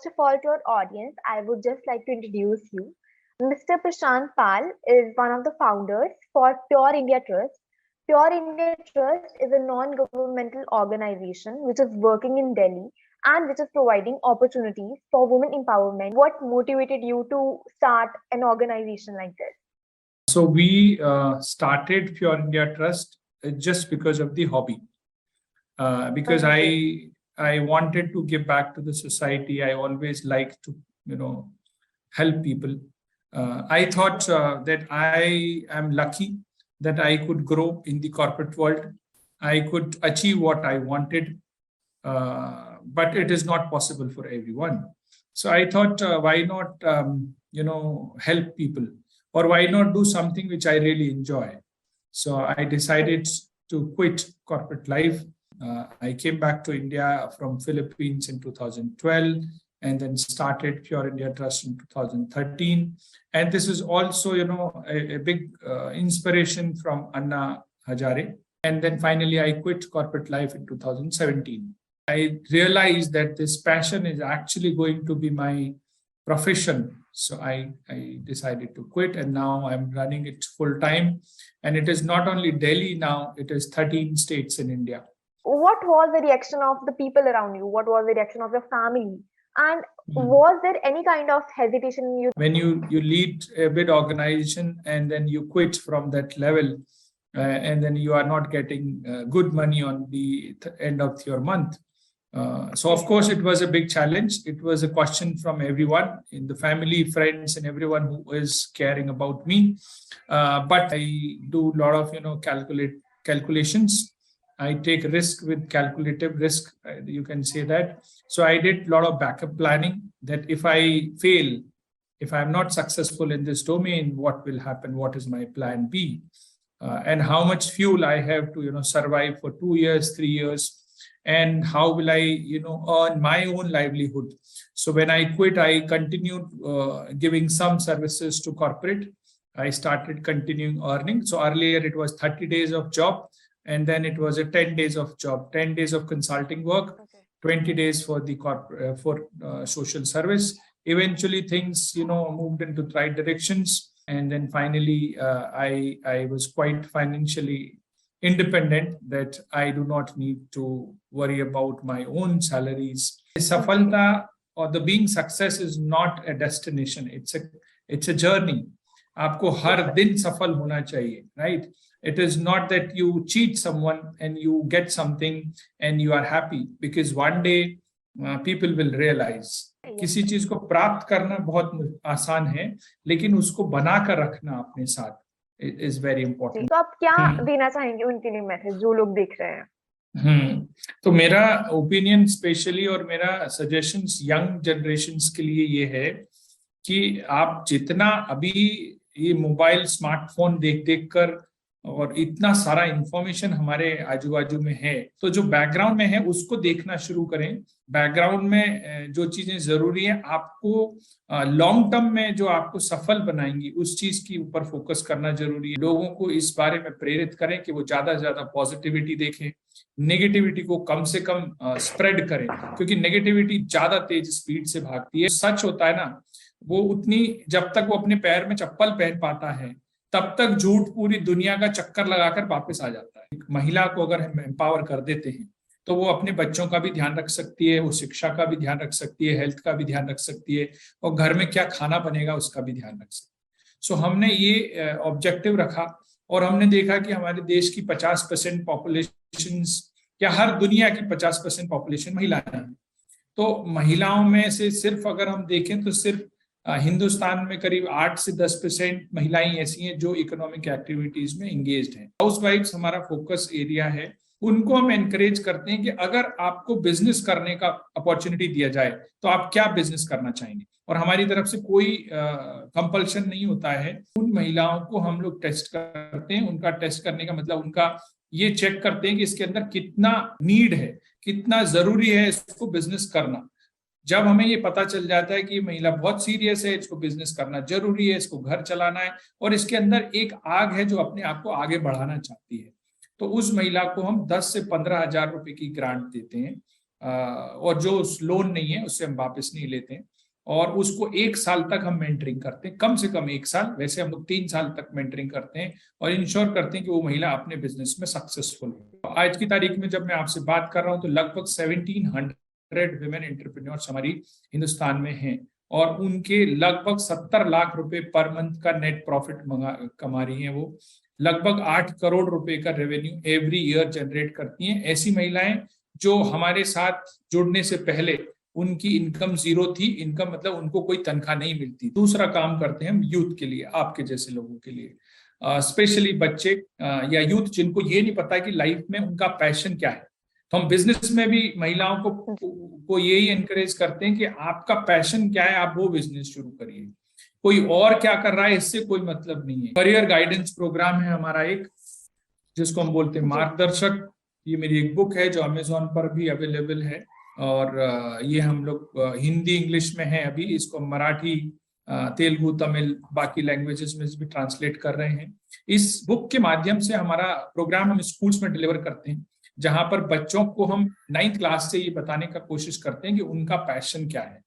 First of all, to our audience, I would just like to introduce you. Mr. Prashant Pal is one of the founders for Pure India Trust. Pure India Trust is a non-governmental organization which is working in Delhi and which is providing opportunities for women empowerment. What motivated you to start an organization like this? So we started Pure India Trust just because of the hobby. Because I wanted to give back to the society. I always like to, help people. I thought that I am lucky that I could grow in the corporate world. I could achieve what I wanted, but it is not possible for everyone. So I thought, why not, help people, or why not do something which I really enjoy? So I decided to quit corporate life. I came back to India from Philippines in 2012 and then started Pure India Trust in 2013. And this is also, a big inspiration from Anna Hazare. And then finally, I quit corporate life in 2017. I realized that this passion is actually going to be my profession. So I decided to quit, and now I'm running it full time. And it is not only Delhi now, it is 13 states in India. What was the reaction of the people around you? What was the reaction of your family? And was there any kind of hesitation in you? When you lead a big organization and then you quit from that level, and then you are not getting good money on the end of your month. So of course it was a big challenge. It was a question from everyone in the family, friends, and everyone who is caring about me. But I do a lot of calculations. I take risk with calculative risk, you can say that. So I did a lot of backup planning, that if I fail, if I'm not successful in this domain, what will happen? What is my plan B? And how much fuel I have to survive for 2 years, 3 years, and how will I earn my own livelihood? So when I quit, I continued giving some services to corporate. I started continuing earning. So earlier it was 30 days of job, and then it was a 10 days of job, 10 days of consulting work, 20 days for the social service. Eventually things moved into the right directions, and then finally I was quite financially independent, that I do not need to worry about my own salaries. Safalta, or the being success, is not a destination. It's a journey. आपको हर दिन सफल होना चाहिए, right? It is not that you cheat someone and you get something and you are happy, because one day people will realize. किसी चीज को प्राप्त करना बहुत आसान है, लेकिन उसको बनाकर रखना अपने साथ is very important. तो आप क्या देना चाहेंगे उनके लिए मैसेज, जो लोग देख रहे हैं? तो मेरा ओपिनियन स्पेशली, और मेरा सजेशंस यंग जनरेशन्स के लिए ये है कि आप जितना अभी ये मोबाइल, स्मार्टफोन देख कर, और इतना सारा इंफॉर्मेशन हमारे आजू बाजू में है, तो जो बैकग्राउंड में है उसको देखना शुरू करें. बैकग्राउंड में जो चीजें जरूरी है, आपको लॉन्ग टर्म में जो आपको सफल बनाएंगी, उस चीज के ऊपर फोकस करना जरूरी है. लोगों को इस बारे में प्रेरित करें कि वो ज्यादा से ज्यादा पॉजिटिविटी देखें, नेगेटिविटी को कम से कम स्प्रेड करें, क्योंकि नेगेटिविटी ज्यादा तेज स्पीड से भागती है. सच होता है ना, वो उतनी, जब तक वो अपने पैर में चप्पल पहन पाता है, तब तक झूठ पूरी दुनिया का चक्कर लगाकर वापस आ जाता है. महिला को अगर हम एम्पावर कर देते हैं, तो वो अपने बच्चों का भी ध्यान रख सकती है, वो शिक्षा का भी ध्यान रख सकती है, हेल्थ का भी ध्यान रख सकती है, और घर में क्या खाना बनेगा उसका भी ध्यान रख सकती है. सो हमने ये ऑब्जेक्टिव रखा, और हमने देखा कि हमारे देश की 50% पॉपुलेशन, या हर दुनिया की 50% पॉपुलेशन महिलाएं हैं. तो महिलाओं में से सिर्फ अगर हम देखें तो सिर्फ हिंदुस्तान में करीब 8 से 10% महिलाएं ऐसी हैं जो इकोनॉमिक एक्टिविटीज में एंगेज्ड हैं. हाउसवाइफ्स हमारा फोकस एरिया है. उनको हम एनकरेज करते हैं कि अगर आपको बिजनेस करने का अपॉर्चुनिटी दिया जाए तो आप क्या बिजनेस करना चाहेंगे, और हमारी तरफ से कोई कंपल्शन नहीं होता है. उन महिलाओं को हम लोग टेस्ट करते हैं. उनका टेस्ट करने का मतलब उनका ये चेक करते हैं कि इसके अंदर कितना नीड है, कितना जरूरी है इसको बिजनेस करना. जब हमें ये पता चल जाता है कि महिला बहुत सीरियस है, इसको बिजनेस करना जरूरी है, इसको घर चलाना है, और इसके अंदर एक आग है जो अपने आप को आगे बढ़ाना चाहती है, तो उस महिला को हम 10 से 15 हजार रुपए की ग्रांट देते हैं. और जो लोन नहीं है उससे हम वापस नहीं लेते हैं, और उसको 1 साल तक हम मेंटरिंग करते हैं, कम से कम 1 साल, वैसे हम लोग 3 साल तक मेंटरिंग करते हैं और इंश्योर करते हैं कि वो महिला अपने बिजनेस में सक्सेसफुल हो। आज की तारीख में जब मैं आपसे बात कर रहा हूँ तो लगभग 1700 विमेन एंटरप्रेन्योर्स हमारी हिंदुस्तान में हैं, और उनके लगभग 70 लाख रुपए पर मंथ का नेट प्रॉफिट कमा रही हैं। वो लगभग 8 करोड़ रुपए का रेवेन्यू एवरी ईयर जनरेट करती हैं। ऐसी महिलाएं जो हमारे साथ जुड़ने से पहले उनकी इनकम जीरो थी, इनकम मतलब उनको कोई तनख्वाह नहीं मिलती। दूसरा काम करते हैं हम यूथ के लिए, आपके जैसे लोगों के लिए, स्पेशली बच्चे या यूथ जिनको ये नहीं पता कि लाइफ में उनका पैशन क्या है। तो हम बिजनेस में भी महिलाओं को यही एनकरेज करते हैं कि आपका पैशन क्या है, आप वो बिजनेस शुरू करिए, कोई और क्या कर रहा है इससे कोई मतलब नहीं है। करियर गाइडेंस प्रोग्राम है हमारा एक, जिसको हम बोलते हैं मार्गदर्शक। ये मेरी एक बुक है जो अमेजोन पर भी अवेलेबल है, और ये हम लोग हिंदी इंग्लिश में है, अभी इसको मराठी, तेलुगु, तमिल, बाकी लैंग्वेजेस में भी ट्रांसलेट कर रहे हैं। इस बुक के माध्यम से हमारा प्रोग्राम हम स्कूल्स में डिलीवर करते हैं, जहां पर बच्चों को हम 9th क्लास से ये बताने का कोशिश करते हैं कि उनका पैशन क्या है,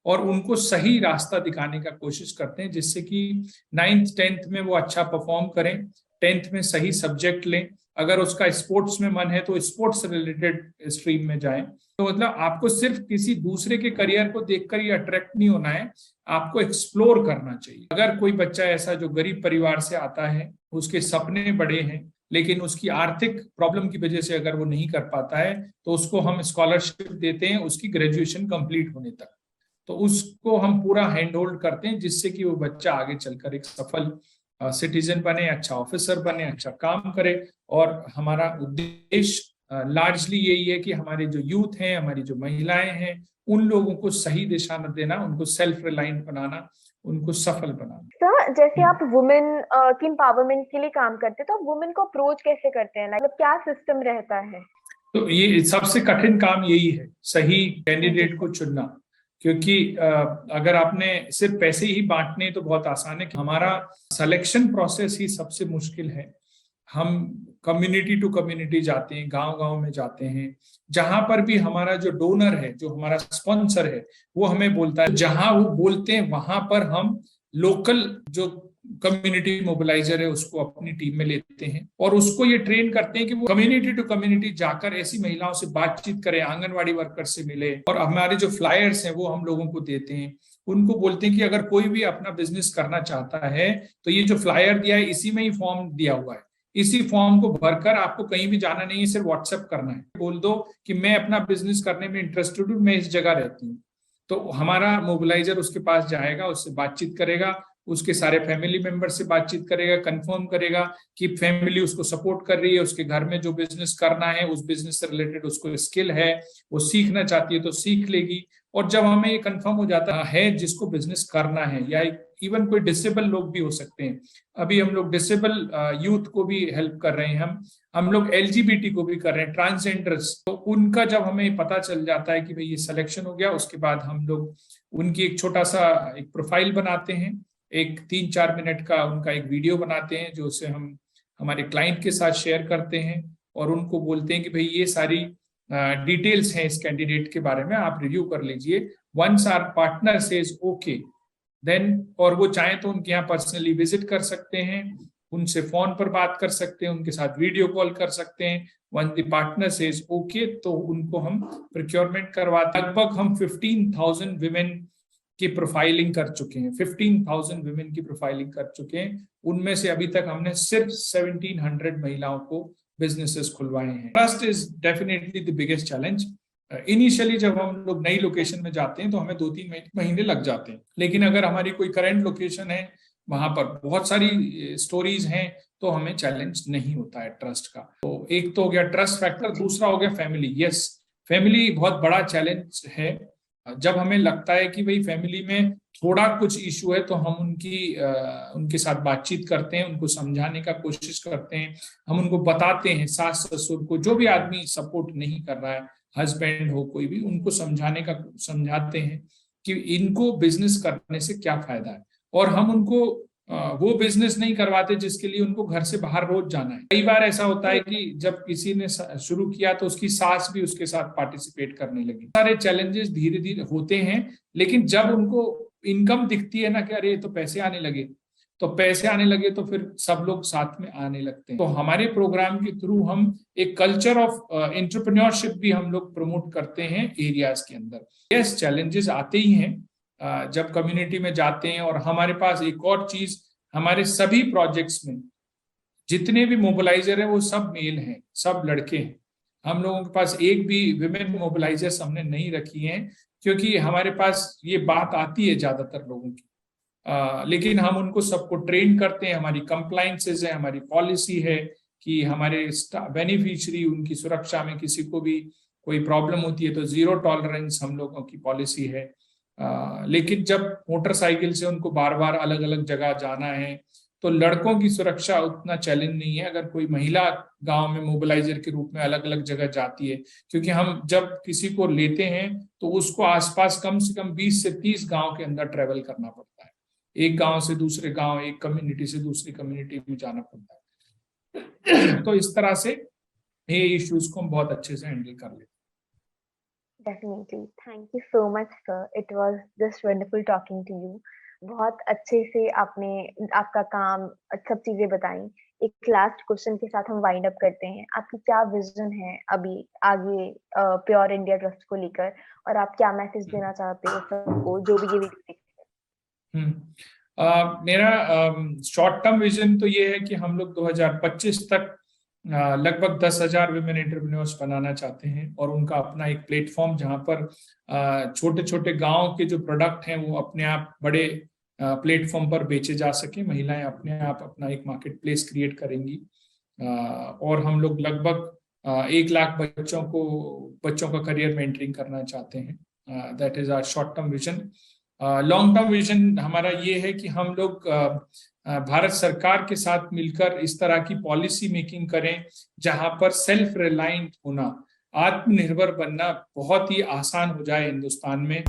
और उनको सही रास्ता दिखाने का कोशिश करते हैं, जिससे कि 9th 10th में वो अच्छा परफॉर्म करें, 10th में सही सब्जेक्ट लें। अगर उसका स्पोर्ट्स में मन है तो स्पोर्ट्स रिलेटेड स्ट्रीम में जाएं। तो मतलब आपको सिर्फ किसी दूसरे के करियर को देखकर ये अट्रैक्ट नहीं होना है, आपको एक्सप्लोर करना चाहिए। अगर कोई बच्चा ऐसा जो गरीब परिवार से आता है, उसके सपने बड़े हैं, लेकिन उसकी आर्थिक प्रॉब्लम की वजह से अगर वो नहीं कर पाता है, तो उसको हम स्कॉलरशिप देते हैं उसकी ग्रेजुएशन कंप्लीट होने तक। तो उसको हम पूरा हैंड होल्ड करते हैं, जिससे कि वो बच्चा आगे चलकर एक सफल सिटीजन बने, अच्छा ऑफिसर बने, अच्छा काम करे। और हमारा उद्देश्य लार्जली यही है कि हमारे जो यूथ हैं, हमारी जो महिलाएं हैं, उन लोगों को सही दिशा में देना, उनको सेल्फ रिलायंट बनाना, उनको सफल बनाना। सर, जैसे आप वुमेन की एम्पावरमेंट के लिए काम करते हैं, तो वुमेन को अप्रोच कैसे करते हैं, मतलब क्या सिस्टम रहता है? तो ये सबसे कठिन काम यही है, सही कैंडिडेट को चुनना। क्योंकि अगर आपने सिर्फ पैसे ही बांटने तो बहुत आसान है, हमारा सिलेक्शन प्रोसेस ही सबसे मुश्किल है। हम कम्युनिटी टू कम्युनिटी जाते हैं, गांव गांव में जाते हैं, जहां पर भी हमारा जो डोनर है, जो हमारा स्पॉन्सर है, वो हमें बोलता है, जहां वो बोलते हैं वहां पर हम लोकल जो कम्युनिटी मोबिलाइजर है उसको अपनी टीम में लेते हैं, और उसको ये ट्रेन करते हैं कि वो कम्युनिटी टू कम्युनिटी जाकर ऐसी महिलाओं से बातचीत करे, आंगनवाड़ी वर्कर से मिले, और हमारे जो फ्लायर्स हैं वो हम लोगों को देते हैं। उनको बोलते हैं कि अगर कोई भी अपना बिजनेस करना चाहता है तो ये जो फ्लायर दिया है इसी में ही फॉर्म दिया हुआ है, इसी फॉर्म को भरकर आपको कहीं भी जाना नहीं है, सिर्फ व्हाट्सएप करना है, बोल दो कि मैं अपना बिजनेस करने में इंटरेस्टेड हूँ, मैं इस जगह रहती हूँ। तो हमारा मोबिलाइजर उसके पास जाएगा, उससे बातचीत करेगा, उसके सारे फैमिली मेंबर से बातचीत करेगा, कंफर्म करेगा कि फैमिली उसको सपोर्ट कर रही है, उसके घर में जो बिजनेस करना है उस बिजनेस से रिलेटेड उसको स्किल है, वो सीखना चाहती है तो सीख लेगी। और जब हमें ये कंफर्म हो जाता है जिसको बिजनेस करना है, या इवन कोई डिसेबल लोग भी हो सकते हैं, अभी हम लोग डिसेबल यूथ को भी हेल्प कर रहे हैं, हम लोग LGBT को भी कर रहे हैं, ट्रांसजेंडर्स, तो उनका जब हमें पता चल जाता है कि भाई ये सिलेक्शन हो गया, उसके बाद हम लोग उनकी एक छोटा सा एक प्रोफाइल बनाते हैं, एक 3-4 मिनट का उनका एक वीडियो बनाते हैं, जो उसे हम हमारे क्लाइंट के साथ शेयर करते हैं, और उनको बोलते हैं कि भाई ये सारी डिटेल्स हैं इस कैंडिडेट के बारे में, आप रिव्यू कर लीजिए। Once our partner says okay then, और वो चाहें तो उनके यहाँ पर्सनली विजिट कर सकते हैं, उनसे फोन पर बात कर सकते हैं, उनके साथ वीडियो कॉल कर सकते हैं। One the partner says okay तो उनको हम प्रोक्योरमेंट करवाते। लगभग हम 15,000 विमेन की प्रोफाइलिंग कर चुके हैं, 15,000 विमेन की प्रोफाइलिंग कर चुके हैं। उनमें से अभी तक हमने सिर्फ 1700 महिलाओं को बिजनेसेस खुलवाए हैं। Trust is definitely the biggest challenge. Initially जब हम लोग नई लोकेशन में जाते हैं तो हमें 2-3 महीने लग जाते हैं, लेकिन अगर हमारी कोई करंट लोकेशन है, वहां पर बहुत सारी स्टोरीज हैं, तो हमें चैलेंज नहीं होता है ट्रस्ट का। तो एक तो हो गया ट्रस्ट फैक्टर, दूसरा हो गया फैमिली। यस, फैमिली बहुत बड़ा चैलेंज है। जब हमें लगता है कि भाई फैमिली में थोड़ा कुछ इशू है, तो हम उनके साथ बातचीत करते हैं, उनको समझाने का कोशिश करते हैं, हम उनको बताते हैं, सास ससुर को, जो भी आदमी सपोर्ट नहीं कर रहा है, हस्बैंड हो कोई भी, उनको समझाते हैं कि इनको बिजनेस करने से क्या फायदा है, और हम उनको वो बिजनेस नहीं करवाते जिसके लिए उनको घर से बाहर रोज जाना है। कई बार ऐसा होता है कि जब किसी ने शुरू किया तो उसकी सास भी उसके साथ पार्टिसिपेट करने लगी। सारे चैलेंजेस धीरे धीरे होते हैं, लेकिन जब उनको इनकम दिखती है ना कि अरे तो पैसे आने लगे, तो फिर सब लोग साथ में आने लगते हैं। तो हमारे प्रोग्राम के थ्रू हम एक कल्चर ऑफ एंटरप्रेन्योरशिप भी हम लोग प्रमोट करते हैं एरियाज के अंदर। यस, चैलेंजेस आते ही हैं जब कम्युनिटी में जाते हैं। और हमारे पास एक और चीज, हमारे सभी प्रोजेक्ट्स में जितने भी मोबिलाइजर हैं वो सब मेल हैं, सब लड़के हैं। हम लोगों के पास एक भी विमेन मोबिलाइजर्स हमने नहीं रखी हैं, क्योंकि हमारे पास ये बात आती है ज्यादातर लोगों की। लेकिन हम उनको सबको ट्रेन करते हैं, हमारी कंप्लाइंसेस है, हमारी पॉलिसी है कि हमारे बेनिफिशियरी उनकी सुरक्षा में किसी को भी कोई प्रॉब्लम होती है तो 0 टॉलरेंस हम लोगों की पॉलिसी है। लेकिन जब मोटरसाइकिल से उनको बार बार अलग अलग जगह जाना है तो लड़कों की सुरक्षा उतना चैलेंज नहीं है अगर कोई महिला गांव में मोबिलाइजर के रूप में अलग अलग जगह जाती है, क्योंकि हम जब किसी को लेते हैं तो उसको आसपास कम से कम 20 से 30 गांव के अंदर ट्रेवल करना पड़ता है। एक गांव से दूसरे गांव, एक कम्युनिटी से दूसरी कम्युनिटी में जाना पड़ता है। तो इस तरह से ये इश्यूज को हम बहुत अच्छे से हैंडल कर लेते हैं। Definitely. Thank you so much, sir. It was just wonderful talking to you. बहुत अच्छे से आपने आपका काम सब चीजें बताई। एक लास्ट क्वेश्चन के साथ हम वाइंड अप करते हैं। आपकी क्या विजन है अभी आगे प्योर इंडिया ट्रस्ट को लेकर, और आप क्या मैसेज देना चाहते हो सबको जो भी ये वीडियो देख रहे हैं? मेरा शॉर्ट टर्म विजन तो ये है कि हम लोग 2025 तक लगभग 10,000 विमेन एंटरप्रेन्योर्स बनाना चाहते हैं, और उनका अपना एक प्लेटफॉर्म जहां पर छोटे छोटे गांव के जो प्रोडक्ट हैं वो अपने आप बड़े प्लेटफॉर्म पर बेचे जा सके। महिलाएं अपने आप अपना एक मार्केट प्लेस क्रिएट करेंगी, और हम लोग लगभग 1 लाख बच्चों का करियर मेंटरिंग करना चाहते हैं। That is our short term vision. Long term vision हमारा ये है कि हम लोग भारत सरकार के साथ मिलकर इस तरह की पॉलिसी मेकिंग करें जहां पर सेल्फ रिलायंट होना, आत्मनिर्भर बनना बहुत ही आसान हो जाए हिंदुस्तान में।